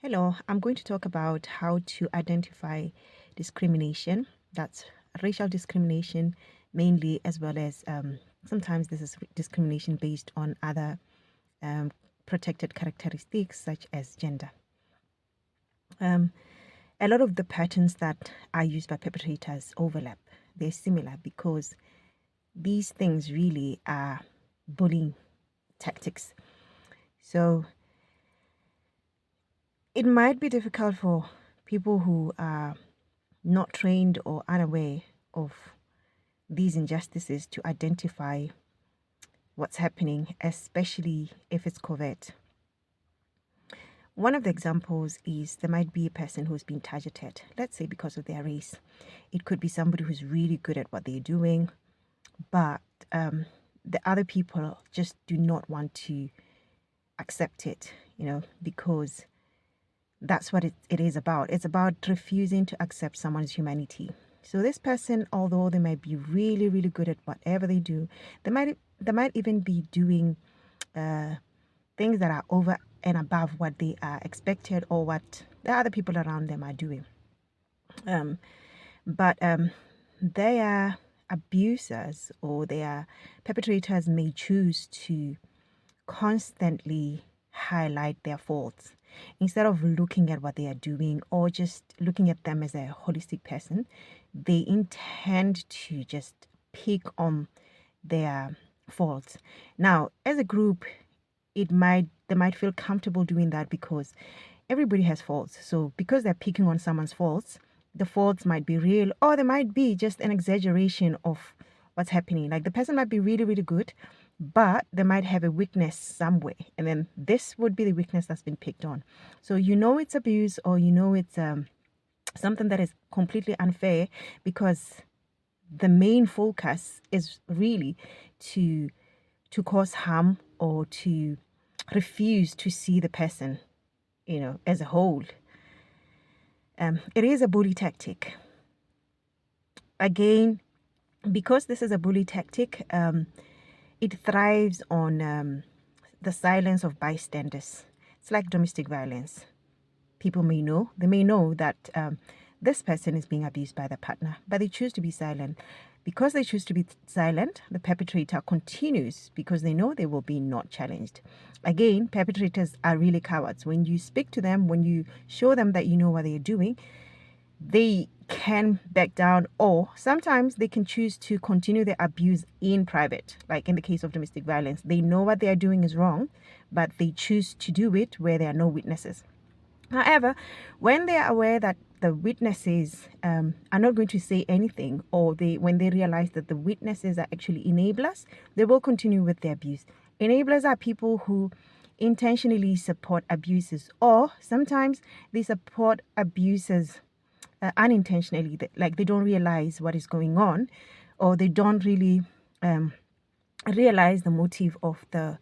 Hello, I'm going to talk about how to identify discrimination. That's racial discrimination, mainly, as well as sometimes this is discrimination based on other um, protected characteristics, such as gender. Um, a lot of the patterns that are used by perpetrators overlap, they're similar because these things really are bullying tactics. So it might be difficult for people who are not trained or unaware of these injustices to identify what's happening, especially if it's covert. One of the examples is there might be a person who's been targeted, let's say because of their race. It could be somebody who's really good at what they're doing, but the other people just do not want to accept it, because that's what it is about. It's about refusing to accept someone's humanity. So this person, although they might be really, really good at whatever they do, they might even be doing things that are over and above what they are expected or what the other people around them are doing. But their abusers or their perpetrators may choose to constantly highlight their faults instead of looking at what they are doing or just looking at them as a holistic person. They intend to just pick on their faults. Now, as a group, they might feel comfortable doing that because everybody has faults. So because they're picking on someone's faults, the faults might be real or they might be just an exaggeration of what's happening. Like the person might be really, really good, but they might have a weakness somewhere. And then this would be the weakness that's been picked on. So it's abuse or it's something that is completely unfair because the main focus is really to cause harm or to refuse to see the person, as a whole. It is a bully tactic. Again, because this is a bully tactic, it thrives on the silence of bystanders. It's like domestic violence. They may know that this person is being abused by the partner, but they choose to be silent. Because they choose to be silent, the perpetrator continues because they know they will be not challenged. Again, perpetrators are really cowards. When you speak to them, when you show them that you know what they're doing, they can back down, or sometimes they can choose to continue the abuse in private. Like in the case of domestic violence, they know what they are doing is wrong, but they choose to do it where there are no witnesses. However, when they are aware that the witnesses are not going to say anything, or when they realize that the witnesses are actually enablers, they will continue with the abuse. Enablers are people who intentionally support abuses, or sometimes they support abuses unintentionally, like they don't realize what is going on, or they don't really realize the motive of the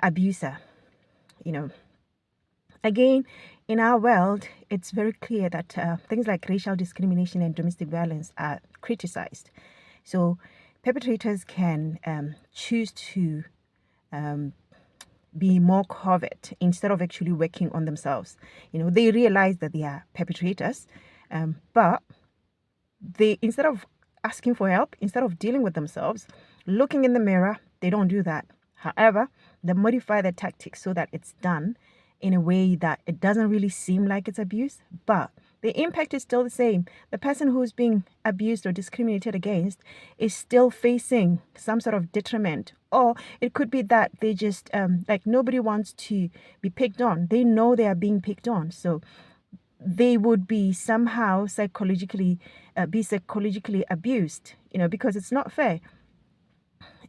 abuser. You know, again, in our world, it's very clear that things like racial discrimination and domestic violence are criticized. So perpetrators can choose to be more covert instead of actually working on themselves. They realize that they are perpetrators, but they, instead of asking for help, instead of dealing with themselves, looking in the mirror, they don't do that. However, they modify their tactics so that it's done in a way that it doesn't really seem like it's abuse, but the impact is still the same. The person who's being abused or discriminated against is still facing some sort of detriment. Or it could be that they just, like, nobody wants to be picked on. They know they are being picked on. So they would be somehow psychologically abused, because it's not fair.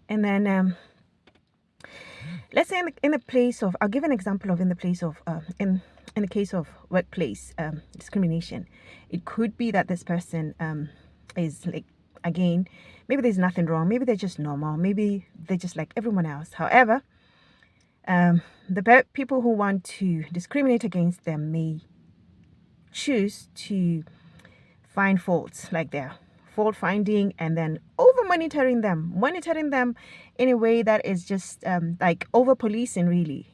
And then let's say in the place of, I'll give an example of in the place of in the case of workplace discrimination. It could be that this person is like, again, maybe there's nothing wrong, maybe they're just normal, maybe they're just like everyone else. However, the people who want to discriminate against them may choose to find faults, like their fault finding, and then over monitoring them in a way that is just like over policing, really.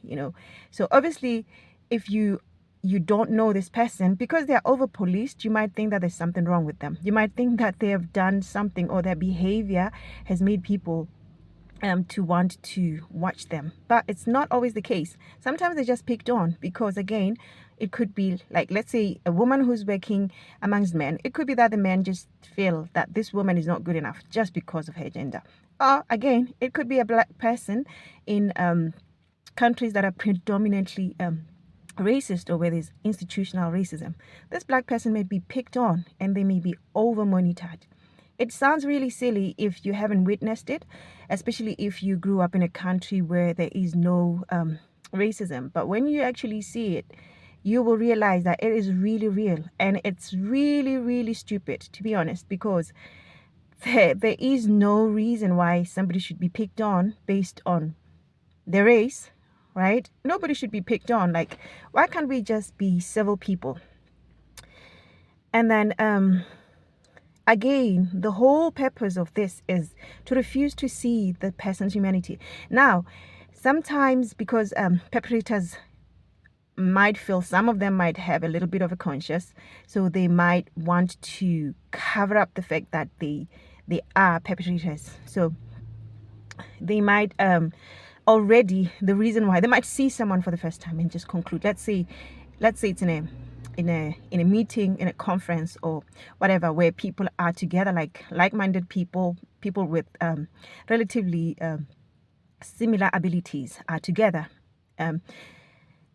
So obviously, if you you don't know this person, because they're over policed, you might think that there's something wrong with them. You might think that they have done something, or their behavior has made people to want to watch them. But it's not always the case. Sometimes they're just picked on because, again, it could be like, let's say, a woman who's working amongst men. It could be that the men just feel that this woman is not good enough just because of her gender. Or, again, it could be a black person in countries that are predominantly racist, or where there's institutional racism. This black person may be picked on and they may be over monitored. It sounds really silly if you haven't witnessed it, especially if you grew up in a country where there is no racism. But when you actually see it, you will realize that it is really real, and it's really, really stupid, to be honest, because there is no reason why somebody should be picked on based on their race, right? Nobody should be picked on. Like, why can't we just be civil people? And then again, the whole purpose of this is to refuse to see the person's humanity. Now, sometimes, because perpetrators might feel, some of them might have a little bit of a conscience, so they might want to cover up the fact that they are perpetrators. So they might already, the reason why, they might see someone for the first time and just conclude. Let's say it's in a meeting, in a conference, or whatever, where people are together, like-minded people with relatively similar abilities are together.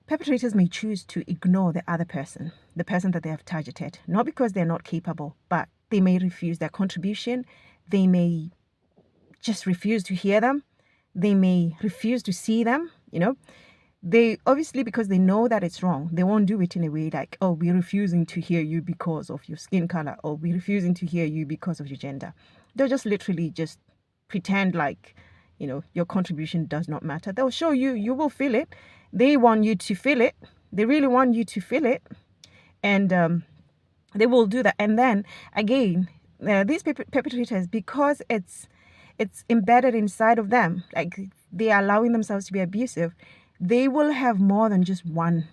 Perpetrators may choose to ignore the other person, the person that they have targeted, not because they're not capable, but they may refuse their contribution. They may just refuse to hear them. They may refuse to see them. They obviously, because they know that it's wrong, they won't do it in a way like, oh, we're refusing to hear you because of your skin color, or we're refusing to hear you because of your gender. They'll just literally just pretend like, your contribution does not matter. They'll show you, you will feel it. They want you to feel it. They really want you to feel it. And they will do that. And then again, these perpetrators, because it's embedded inside of them, like they are allowing themselves to be abusive, they will have more than just one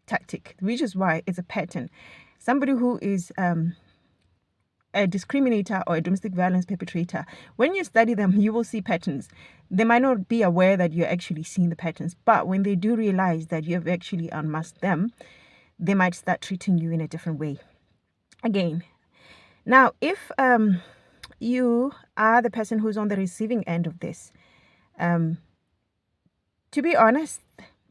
tactic, which is why it's a pattern. Somebody who is a discriminator or a domestic violence perpetrator, when you study them, you will see patterns. They might not be aware that you're actually seeing the patterns, but when they do realize that you have actually unmasked them, they might start treating you in a different way. Again, now, if you are the person who's on the receiving end of this, to be honest,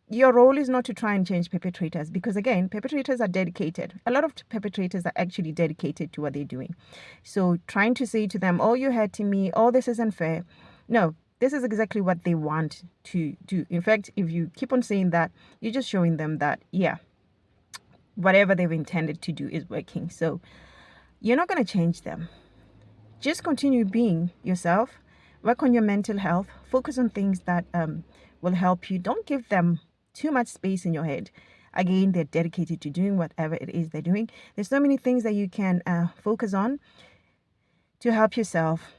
your role is not to try and change perpetrators, because again, perpetrators are dedicated. A lot of perpetrators are actually dedicated to what they're doing. So trying to say to them, oh, you're hurting me, oh, this isn't fair. No, this is exactly what they want to do. In fact, if you keep on saying that, you're just showing them that, yeah, whatever they've intended to do is working. So you're not going to change them. Just continue being yourself. Work on your mental health. Focus on things that will help you. Don't give them too much space in your head. Again, they're dedicated to doing whatever it is they're doing. There's so many things that you can focus on to help yourself,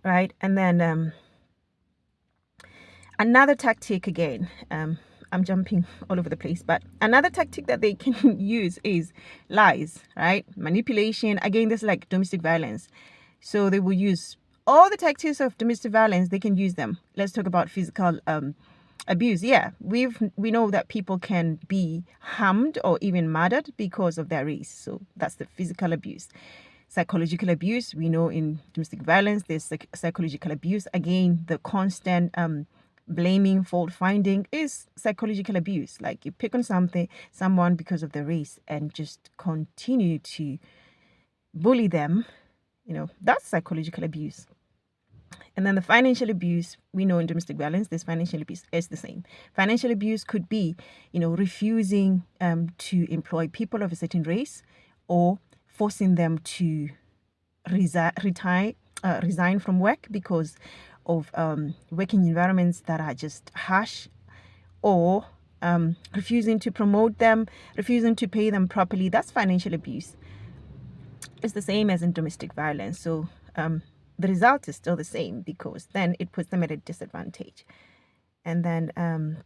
right? And then another tactic, again, I'm jumping all over the place, but another tactic that they can use is lies, right? Manipulation. Again, this is like domestic violence. So they will use all the tactics of domestic violence. They can use them. Let's talk about physical abuse. Yeah, we know that people can be harmed or even murdered because of their race. So that's the physical abuse. Psychological abuse. We know in domestic violence, there's psychological abuse. Again, the constant blaming, fault finding is psychological abuse. Like you pick on someone because of their race and just continue to bully them. That's psychological abuse. And then the financial abuse, we know in domestic violence, this financial abuse is the same. Financial abuse could be, refusing to employ people of a certain race, or forcing them to resign from work because of working environments that are just harsh, or refusing to promote them, refusing to pay them properly. That's financial abuse. It's the same as in domestic violence. So the result is still the same, because then it puts them at a disadvantage. And then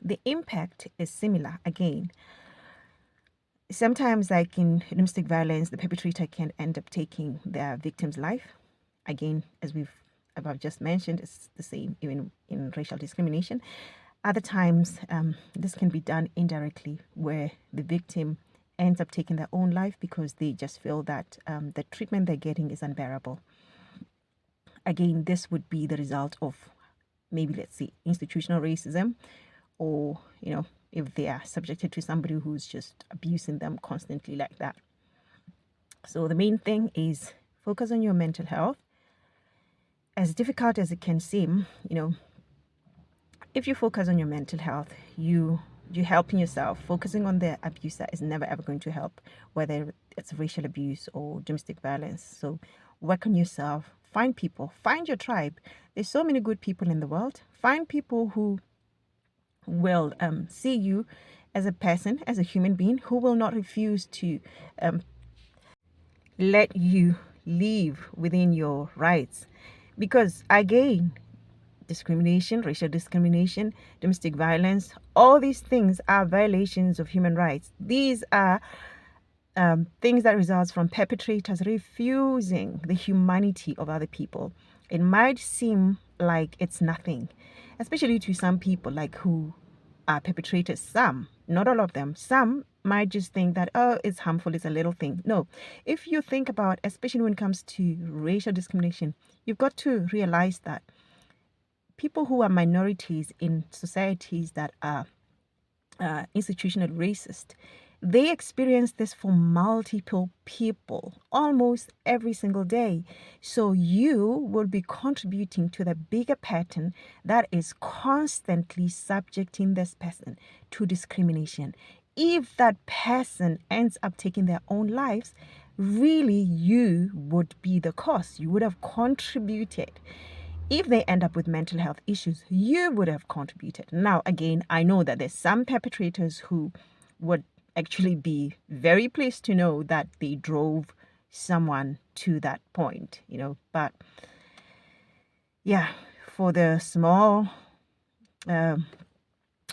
the impact is similar. Again, sometimes, like in domestic violence, the perpetrator can end up taking their victim's life. Again, as I've just mentioned, it's the same even in racial discrimination. Other times, this can be done indirectly, where the victim ends up taking their own life because they just feel that the treatment they're getting is unbearable. Again, this would be the result of maybe, let's say, institutional racism, or, if they are subjected to somebody who's just abusing them constantly like that. So the main thing is focus on your mental health. As difficult as it can seem, if you focus on your mental health, you're helping yourself. Focusing on the abuser is never ever going to help, whether it's racial abuse or domestic violence. So work on yourself. Find people. Find your tribe. There's so many good people in the world. Find people who will see you as a person, as a human being, who will not refuse to let you live within your rights. Because again, discrimination, racial discrimination, domestic violence, all these things are violations of human rights. These are things that results from perpetrators refusing the humanity of other people. It might seem like it's nothing, especially to some people like who are perpetrators. Some, not all of them, some might just think that, oh, it's harmful, it's a little thing. No, if you think about, especially when it comes to racial discrimination, you've got to realize that people who are minorities in societies that are institutional racist, they experience this for multiple people almost every single day. So you will be contributing to the bigger pattern that is constantly subjecting this person to discrimination. If that person ends up taking their own lives, really you would be the cause. You would have contributed. If they end up with mental health issues, you would have contributed. Now, again, I know that there's some perpetrators who would actually be very pleased to know that they drove someone to that point, but yeah, for the small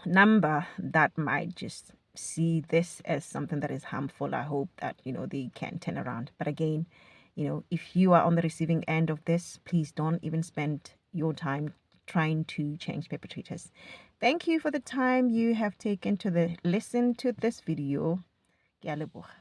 number that might just see this as something that is harmful, I hope that, they can turn around. But again, if you are on the receiving end of this, please don't even spend your time trying to change perpetrators. Thank you for the time you have taken to listen to this video. Ke a leboga.